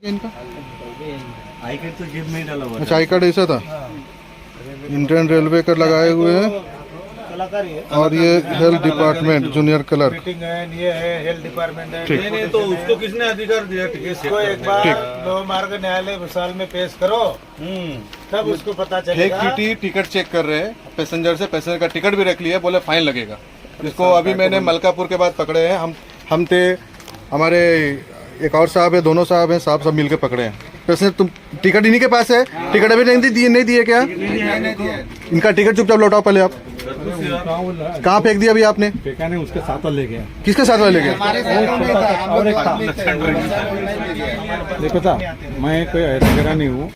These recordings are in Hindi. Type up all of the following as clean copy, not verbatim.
इनका आई कार्ड तो जेब में ही डाला हुआ अच्छा आई कार्ड ऐसा था। इंडियन रेलवे का लगाए हुए हैं कलाकार ही है और ये health department junior clerk. Meeting है, ये है हेल्थ डिपार्टमेंट है। ठीक। नहीं तो उसको किसने अधिकार दिया टिकट इसको एक बार लोक मार्ग न्यायालय भुसावल में पेश करो, तब उसको पता फेक चलेगा। टीटी टिकट चेक कर रहे हैं पैसेंजर से, पैसेंजर का टिकट भी रख लिया, बोले फाइन लगेगा। इसको अभी मैंने मलकापुर के बाद पकड़े हैं। हम थे, हमारे एक और साहब है, दोनों साहब हैं, साहब सब मिलकर पकड़े हैं। पैसेंजर तुम टिकट इन्हीं के पास है, टिकट अभी नहीं दिए क्या? इनका टिकट चुपचाप लौटाओ पहले आप। कहाँ फेंक दिया अभी आपने? फेंका नहीं, उसके साथ ले गया। किसके साथ वाले ले गए? और एक था, नहीं पता, मैं कोई ऐसा नहीं हूँ।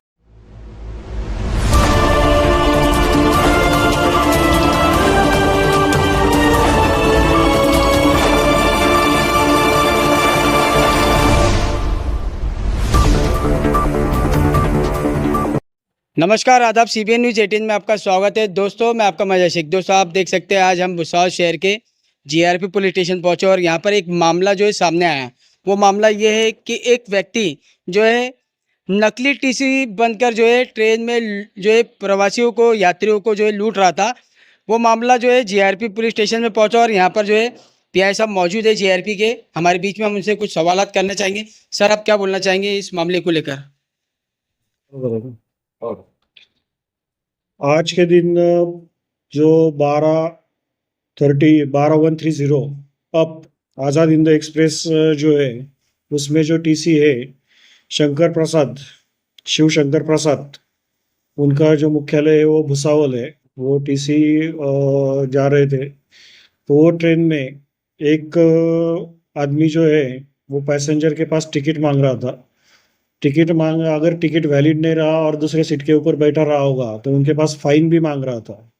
नमस्कार, आदाब। सीबीएन न्यूज़ 18 में आपका स्वागत है। दोस्तों, मैं आपका मजा शेख। दोस्तों, आप देख सकते हैं आज हम भुसावल शहर के जीआरपी पुलिस स्टेशन पहुंचे और यहां पर एक मामला जो है सामने आया। वो मामला ये है कि एक व्यक्ति जो है नकली टीसी बनकर जो है ट्रेन में जो है प्रवासियों को, यात्रियों को जो है लूट रहा था। वो मामला जो है जीआरपी पुलिस स्टेशन में पहुँचा और यहाँ पर जो है पीआई साहब मौजूद है जीआरपी के हमारे बीच में। हम उनसे कुछ सवालात करना चाहेंगे। सर, आप क्या बोलना चाहेंगे इस मामले को लेकर? आज के दिन जो 12:130 अप आज़ाद हिंद एक्सप्रेस जो है, उसमें जो टीसी है शंकर प्रसाद, शिव शंकर प्रसाद, उनका जो मुख्यालय है वो भुसावल है। वो टीसी जा रहे थे, तो वो ट्रेन में एक आदमी जो है वो पैसेंजर के पास टिकट मांग रहा था। अगर टिकट वैलिड नहीं रहा और दूसरे सीट के ऊपर बैठा रहा होगा तो उनके पास फाइन भी मांग रहा था।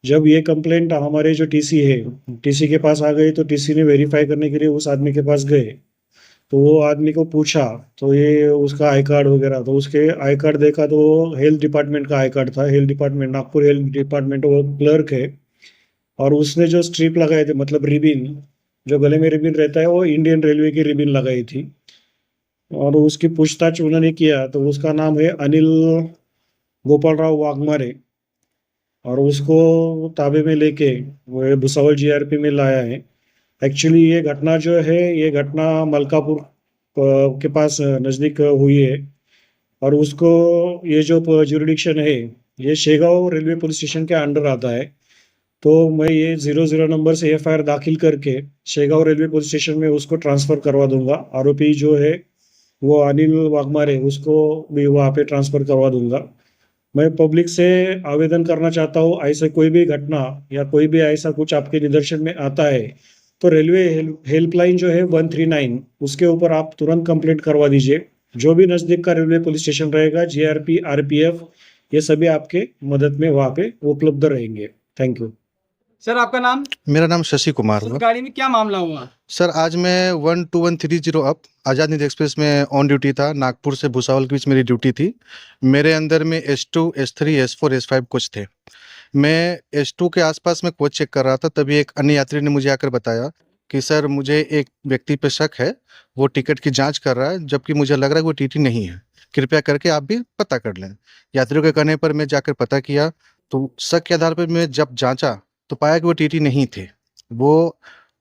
जब ये कंप्लेंट हमारे जो टीसी है, टीसी के पास आ गई, तो टीसी ने वेरीफाई करने के लिए उस आदमी के पास गए। तो वो आदमी को पूछा तो ये उसका आई कार्ड वगैरह, तो उसके आई कार्ड देखा तो वो हेल्थ डिपार्टमेंट का आई कार्ड था। Health department, Nagpur health department, वो क्लर्क है। और उसने जो स्ट्रिप लगाए थे, मतलब रिबिन, जो गले में रिबिन रहता है, वो इंडियन रेलवे की रिबिन लगाई थी। और उसकी पूछताछ उन्होंने किया तो उसका नाम है अनिल गोपाल राव वाघमारे, और उसको ताबे में लेके वो भुसावल जीआरपी में लाया है। एक्चुअली ये घटना जो है, ये घटना मलकापुर के पास नज़दीक हुई है। और उसको ये जो जुरिडिक्शन है ये शेगांव रेलवे पुलिस स्टेशन के अंडर आता है। तो मैं ये 00 नंबर से एफआईआर दाखिल करके शेगांव रेलवे पुलिस स्टेशन में उसको ट्रांसफ़र करवा दूंगा। आरोपी जो है वो अनिल वाघमारे, उसको भी वहाँ पे ट्रांसफ़र करवा दूंगा। मैं पब्लिक से आवेदन करना चाहता हूँ, ऐसे कोई भी घटना या कोई भी ऐसा कुछ आपके निदर्शन में आता है तो रेलवे हेल्पलाइन जो है 139, उसके ऊपर आप तुरंत कंप्लेंट करवा दीजिए। जो भी नज़दीक का रेलवे पुलिस स्टेशन रहेगा, जीआरपी, आरपीएफ, ये सभी आपके मदद में वहाँ पे उपलब्ध रहेंगे। Thank you. सर, आपका नाम? मेरा नाम शशि कुमार उस हुआ। गाड़ी में क्या मामला हुआ? सर, आज मैं 12130 अप आज़ाद हिंद एक्सप्रेस में ऑन ड्यूटी था। नागपुर से भुसावल के बीच मेरी ड्यूटी थी। मेरे अंदर में S2, S3, S4, S5 coach थे। मैं S2 के आसपास में कोच चेक कर रहा था, तभी एक अन्य यात्री ने मुझे आकर बताया कि सर, मुझे एक व्यक्ति पे शक है, वो टिकट की जांच कर रहा है, जबकि मुझे लग रहा है वो टीटी नहीं है। कृपया करके आप भी पता कर लें। यात्रियों के कहने पर मैं जाकर पता किया, तो शक के आधार पर मैं जब जांचा तो पाया कि वो टीटी नहीं थे। वो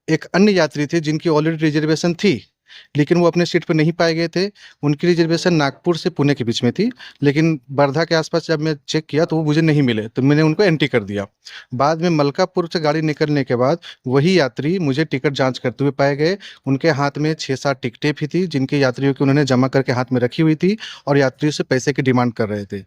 एक अन्य यात्री थे जिनकी ऑलरेडी रिजर्वेशन थी, लेकिन वो अपने सीट पर नहीं पाए गए थे। उनकी रिजर्वेशन नागपुर से पुणे के बीच में थी, लेकिन वर्धा के आसपास जब मैं चेक किया तो वो मुझे नहीं मिले, तो मैंने उनको एंट्री कर दिया। बाद में मलकापुर से गाड़ी निकलने के बाद वही यात्री मुझे टिकट जांच करते हुए पाए गए। उनके हाथ में 6-7 टिकटें भी थी, जिनके यात्रियों की उन्होंने जमा करके हाथ में रखी हुई थी और यात्रियों से पैसे की डिमांड कर रहे थे।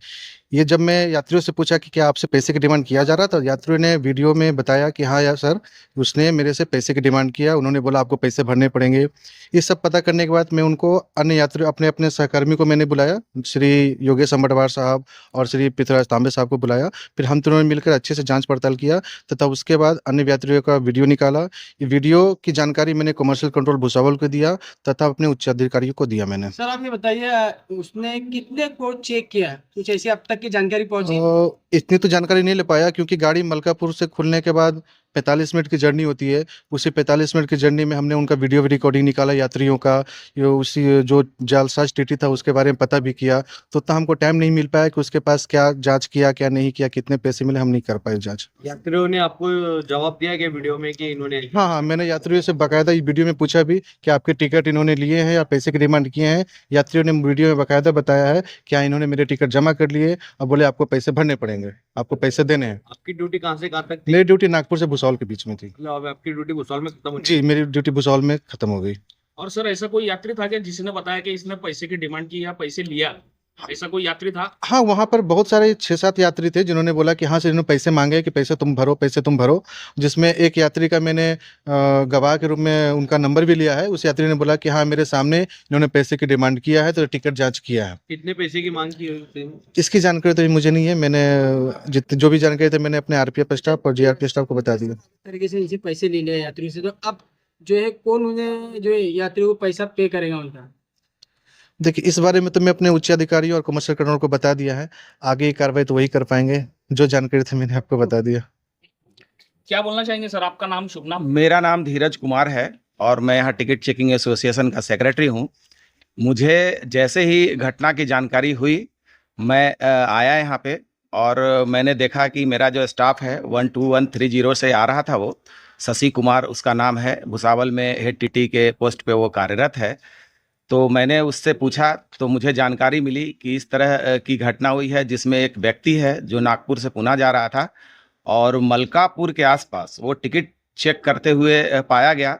ये जब मैं यात्रियों से पूछा कि क्या आपसे पैसे की डिमांड किया जा रहा था, यात्रियों ने वीडियो में बताया कि हाँ यार सर, उसने मेरे से पैसे की डिमांड किया, उन्होंने बोला आपको पैसे भरने पड़ेंगे। ये सब पता करने के बाद मैं उनको, अन्य यात्रियों, अपने अपने सहकर्मी को मैंने बुलाया, श्री योगेश अम्बटवार साहब और श्री पृथ्वीराज तांबे साहब को बुलाया। फिर हम तीनों ने मिलकर अच्छे से जांच पड़ताल किया तथा उसके बाद अन्य यात्रियों का वीडियो निकाला। ये वीडियो की जानकारी मैंने कमर्शियल कंट्रोल भुसावल को दिया तथा अपने उच्च अधिकारियों को दिया मैंने। सर, आप ये बताइए, उसने कितने को चेक किया? कुछ ऐसी अब तक की जानकारी पहुंची? इतनी तो जानकारी नहीं ले पाया, क्योंकि गाड़ी मलकापुर से खुलने के बाद 45 मिनट की जर्नी होती है। उसी 45 मिनट की जर्नी में हमने उनका वीडियो रिकॉर्डिंग निकाला यात्रियों का, उसी जो जालसाज टीटी था उसके बारे में पता भी किया। तो उतना हमको टाइम नहीं मिल पाया कि उसके पास क्या जांच किया क्या नहीं किया, कितने पैसे मिले, हम नहीं कर पाए जांच। यात्रियों ने आपको जवाब दिया कि वीडियो में कि इन्होंने हाँ हाँ, मैंने यात्रियों से बाकायदा ये वीडियो में पूछा भी कि आपके टिकट इन्होंने लिए हैं या पैसे की डिमांड किए हैं। यात्रियों ने वीडियो में बाकायदा बताया है क्या इन्होंने मेरे टिकट जमा कर लिए और बोले आपको पैसे भरने पड़ेंगे, आपको पैसे देने हैं। आपकी ड्यूटी कहाँ से कहाँ तक थी? मेरी ड्यूटी नागपुर से भुसावल के बीच में थी। मतलब अब आपकी ड्यूटी भुसावल में खत्म हो जी, मेरी ड्यूटी भुसावल में खत्म हो गई। और सर ऐसा कोई यात्री था क्या जिसने बताया कि इसने पैसे की डिमांड की या पैसे लिया, ऐसा कोई यात्री था? हाँ, वहाँ पर बहुत सारे 6-7 यात्री थे जिन्होंने बोला कि हाँ सर इन्होंने पैसे मांगे कि पैसे तुम भरो, पैसे तुम भरो। जिसमें एक यात्री का मैंने गवाह के रूप में उनका नंबर भी लिया है। उस यात्री ने बोला कि हाँ मेरे सामने इन्होंने पैसे की डिमांड किया है तो टिकट जांच किया है। कितने पैसे की मांग की है? इसकी जानकारी तो मुझे नहीं है। मैंने जितने जो भी जानकारी थी मैंने अपने आरपीएफ स्टाफ और जीआरपी स्टाफ को बता दिया। तरीके से इनसे पैसे ले लिया यात्रियों से, तो अब जो है कौन उन्हें जो है यात्रियों को पैसा पे करेगा उनका? देखिए, इस बारे में तो मैं अपने उच्च अधिकारी और कमर्शियल कंट्रोलर को बता दिया है। आगे की कार्रवाई तो वही कर पाएंगे। जो जानकारी थी मैंने आपको बता दिया। क्या बोलना चाहेंगे सर, आपका नाम, शुभ नाम? मेरा नाम धीरज कुमार है और मैं यहाँ टिकट चेकिंग एसोसिएशन का सेक्रेटरी हूँ। मुझे जैसे ही घटना की जानकारी हुई मैं आया यहाँ पे और मैंने देखा कि मेरा जो स्टाफ है 12130 से आ रहा था, वो शशि कुमार उसका नाम है, भुसावल में हेड टीटी के पोस्ट पे वो कार्यरत है। तो मैंने उससे पूछा तो मुझे जानकारी मिली कि इस तरह की घटना हुई है जिसमें एक व्यक्ति है जो नागपुर से पुणे जा रहा था और मलकापुर के आसपास वो टिकट चेक करते हुए पाया गया।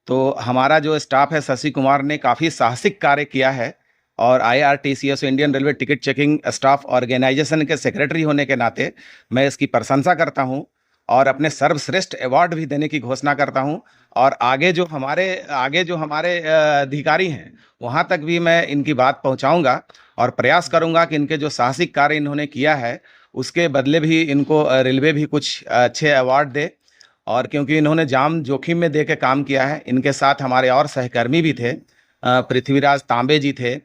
तो हमारा जो स्टाफ है शशि कुमार ने काफ़ी साहसिक कार्य किया है और IRTCS Indian railway ticket checking staff organization के सेक्रेटरी होने के नाते मैं इसकी प्रशंसा करता हूं और अपने सर्वश्रेष्ठ अवार्ड भी देने की घोषणा करता हूं। और आगे जो हमारे अधिकारी हैं वहां तक भी मैं इनकी बात पहुंचाऊंगा और प्रयास करूंगा कि इनके जो साहसिक कार्य इन्होंने किया है उसके बदले भी इनको रेलवे भी कुछ अच्छे अवार्ड दे। और क्योंकि इन्होंने जान जोखिम में दे के काम किया है, इनके साथ हमारे और सहकर्मी भी थे, पृथ्वीराज तांबे जी थे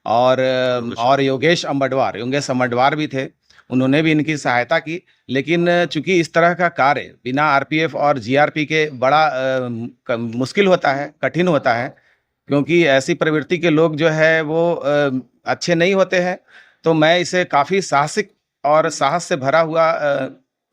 और योगेश अम्बडवार भी थे। उन्होंने भी इनकी सहायता की। लेकिन चूंकि इस तरह का कार्य बिना आरपीएफ और जीआरपी के बड़ा मुश्किल होता है, कठिन होता है, क्योंकि ऐसी प्रवृत्ति के लोग जो है वो अच्छे नहीं होते हैं। तो मैं इसे काफ़ी साहसिक और साहस से भरा हुआ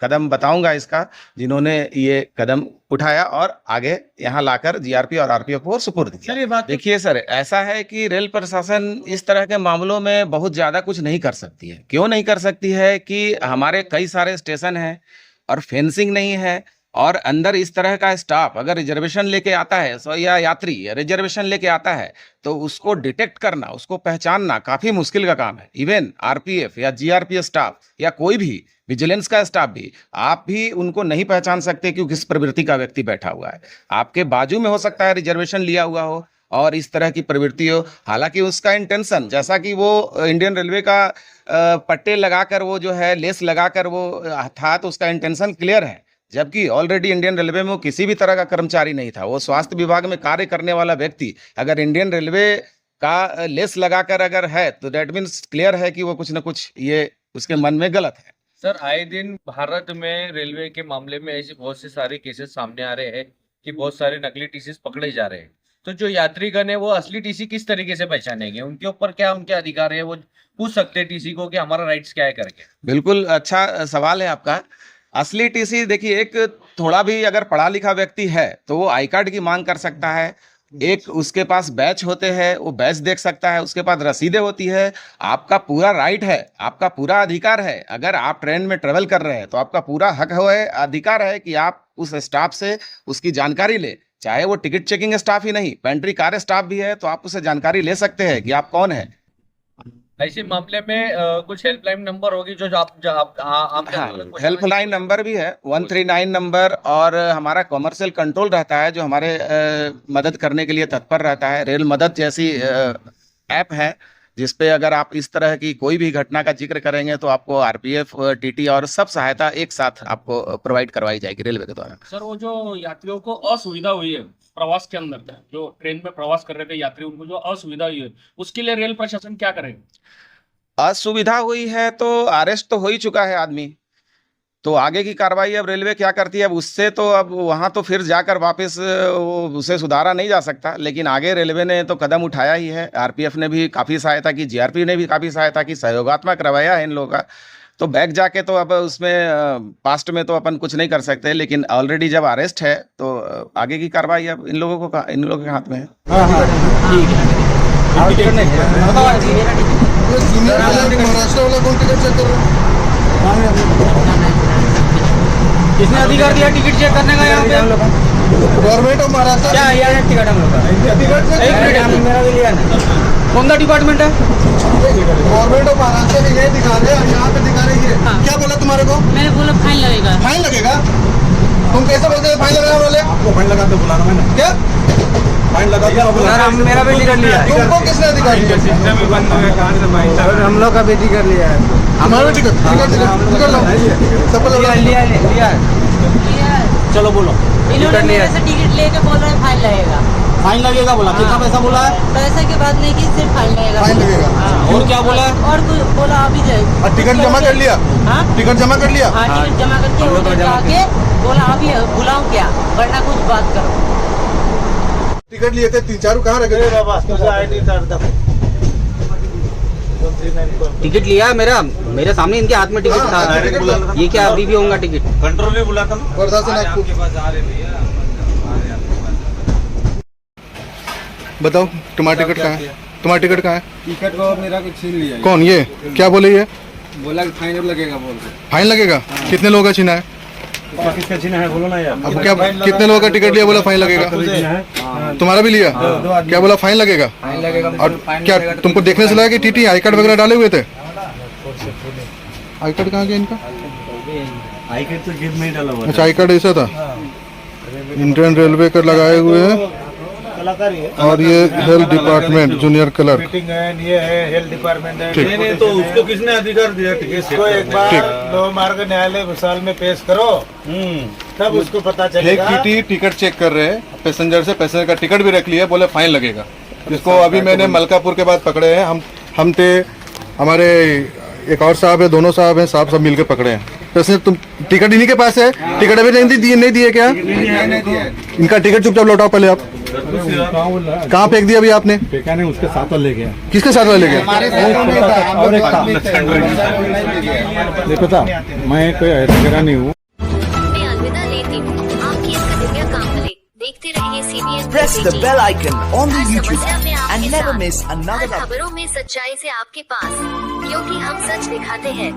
कदम बताऊंगा इसका, जिन्होंने ये कदम उठाया और आगे यहाँ लाकर जीआरपी और आरपीएफ को सुपुर्द किया। सर ये बात देखिए सर, ऐसा है कि रेल प्रशासन इस तरह के मामलों में बहुत ज़्यादा कुछ नहीं कर सकती है। क्यों नहीं कर सकती है कि हमारे कई सारे स्टेशन हैं और फेंसिंग नहीं है और अंदर इस तरह का स्टाफ अगर रिजर्वेशन लेके आता है या यात्री रिजर्वेशन लेके आता है तो उसको डिटेक्ट करना, उसको पहचानना काफ़ी मुश्किल का काम है। इवन आरपीएफ या जीआरपी स्टाफ या कोई भी विजिलेंस का स्टाफ भी, आप भी उनको नहीं पहचान सकते कि किस प्रवृत्ति का व्यक्ति बैठा हुआ है। आपके बाजू में हो सकता है रिजर्वेशन लिया हुआ हो और इस तरह की प्रवृत्ति हो, हालांकि उसका इंटेंशन, जैसा कि वो इंडियन रेलवे का पट्टे लगाकर वो जो है लेस लगाकर वो था, तो उसका इंटेंशन क्लियर है। जबकि ऑलरेडी इंडियन रेलवे में वो किसी भी तरह का कर्मचारी नहीं था, वो स्वास्थ्य विभाग में कार्य करने वाला व्यक्ति अगर इंडियन रेलवे का लेस लगाकर अगर है तो दैट मीन्स क्लियर है कि वो कुछ ना कुछ ये उसके मन में गलत है। सर, आए दिन भारत में रेलवे के मामले में ऐसे बहुत से सारे केसेस सामने आ रहे हैं कि बहुत सारे नकली टीसी पकड़े जा रहे हैं। तो जो यात्रीगण है वो असली टीसी किस तरीके से पहचानेंगे? उनके ऊपर क्या उनके अधिकार है? वो पूछ सकते हैं टीसी को कि हमारा राइट्स क्या है करके? बिल्कुल अच्छा सवाल है आपका। असली टीसी देखिए, एक थोड़ा भी अगर पढ़ा लिखा व्यक्ति है तो वो आई कार्ड की मांग कर सकता है। एक उसके पास बैच होते हैं, वो बैच देख सकता है, उसके पास रसीदें होती है। आपका पूरा राइट है, आपका पूरा अधिकार है। अगर आप ट्रेन में ट्रेवल कर रहे हैं तो आपका पूरा हक है, अधिकार है कि आप उस स्टाफ से उसकी जानकारी ले, चाहे वो टिकट चेकिंग स्टाफ ही नहीं, पेंट्री कार स्टाफ भी है तो आप उससे जानकारी ले सकते हैं कि आप कौन है। ऐसे मामले में कुछ हेल्पलाइन नंबर होगी जो आप हाँ, हेल्पलाइन नंबर भी है 139 नंबर, और हमारा कमर्शियल कंट्रोल रहता है जो हमारे मदद करने के लिए तत्पर रहता है। रेल मदद जैसी ऐप है जिस पे अगर आप इस तरह की कोई भी घटना का जिक्र करेंगे तो आपको आरपीएफ, टीटी और सब सहायता एक साथ आपको प्रोवाइड करवाई जाएगी रेलवे के द्वारा। सर, वो जो यात्रियों को असुविधा हुई है प्रवास के अंदर, जो ट्रेन में प्रवास कर रहे थे यात्री, उनको जो असुविधा हुई है उसके लिए रेल प्रशासन क्या करेगा? असुविधा हुई है तो अरेस्ट तो हो ही चुका है आदमी। तो आगे की कार्रवाई अब रेलवे क्या करती है, अब उससे तो अब वहाँ तो फिर जाकर वापस उसे सुधारा नहीं जा सकता, लेकिन आगे रेलवे ने तो कदम उठाया ही है। आरपीएफ ने भी काफ़ी सहायता की, जीआरपी ने भी काफ़ी सहायता की, सहयोगात्मक रवैया है इन लोगों का। तो बैक जाके तो अब उसमें पास्ट में तो अपन कुछ नहीं कर सकते, लेकिन ऑलरेडी जब अरेस्ट है तो आगे की कार्रवाई अब इन लोगों के हाथ में है। महाराष्ट्र वाला कौन टिकट चेक कर रहा है? किसने अधिकार दिया टिकट चेक करने का यहाँ पे? Government of Maharashtra. क्या यार टिकट हम लोग का? टिकट चेक एक मिनट, मेरा भी लिया ना। कौन सा डिपार्टमेंट है? गवर्नमेंट ऑफ महाराष्ट्र ने ये दिखा रहे हैं, यहाँ पे दिखा रही है। क्या बोला तुम्हारे को? मैंने बोला फाइन लगेगा। फाइन लगेगा? तुम कैसे बोलते हैं फाइन लगाने वाले? आपको फाइन लगाते बुलाना मैंने, क्या फाइन लगा दिया मेरा भी टिकट लिया है। तुमको किसने अधिकार दिया? हम लोग का भी टिकट लिया है। हमारा भी टिकट चप्पल लिया है। चलो बोलो। इन्होंने मेरे से टिकट लेके बोल रहे हैं फाइन लगेगा। फाइन लगेगा बोला, कितना पैसा बोला है? पैसे की बात नहीं की, सिर्फ फाइन लगेगा। फाइन लगेगा। और क्या बोला है? और कुछ बोला अभी और टिकट जमा कर लिया? हाँ टिकट जमा कर लिया? हाँ टिकट जमा करके उधर जाके बोला अभी बुलाऊं क्या, वरना कुछ बात करो। टिकट लिए थे 3-4 कहाँ रखे? टिकट लिया है मेरे सामने इनके हाथ में टिकट था। ये क्या अभी भी होगा टिकट? कंट्रोल में बुला था ना। वर्धा से नागपुर। बताओ तुम्हारा टिकट कहाँ है? तुम्हारा टिकट कहाँ है? टिकट को मेरा कुछ छीन लिया, कौन ये क्या बोले? ये बोला कि फाइन लगेगा बोल के। फाइन लगेगा? कितने लोगों का छीना है? किसका छीना है बोलो ना यार। अब क्या कितने लोगों का टिकट लिया? बोला फाइन लगेगा। तुम्हारा भी लिया? क्या बोला फाइन लगेगा? और क्या तुमको देखने से लगा कि टीटी आई कार्ड वगैरह डाले हुए थे? आई कार्ड कहाँ गया इनका? आई कार्ड तो जेब में ही डाला हुआ अच्छा आई कार्ड ऐसा था। इंडियन रेलवे का लगाए हुए हैं कलाकारी है। और ये health department junior clerk. Meeting है, ये है हेल्थ डिपार्टमेंट है। ठीक। नहीं तो उसको किसने अधिकार दिया टिकट इसको एक बार लोक मार्ग न्यायालय भूसाल में पेश करो, तब उसको पता एक चलेगा। टीटी टिकट चेक कर रहे हैं पैसेंजर से, पैसेंजर का टिकट भी रख लिया, बोले फाइन लगेगा। इसको अभी मैंने मलकापुर के बाद पकड़े हैं। हम थे, हमारे एक और साहब है, दोनों साहब हैं, साहब सब मिलकर पकड़े हैं। पैसेंजर तुम टिकट इन्हीं के पास है? टिकट अभी नहीं दिए क्या? इनका टिकट चुपचाप लौटाओ पहले आप। कहाँ फेंक दिया अभी आपने? फेंका नहीं, उसके साथ ले गया। किसके साथ ले गया? और एक था, देखो था, मैं कोई ऐसा नहीं हूँ। मैं अलविदा लेती हूँ, आपकी इस कदमिया काम मिले। देखते रहिए CBN। Press the bell icon on the her YouTube समस्या में आपके and never साथ। miss हर another खबरों में सच्चाई से आपके पास, क्योंकि हम सच दिखाते हैं।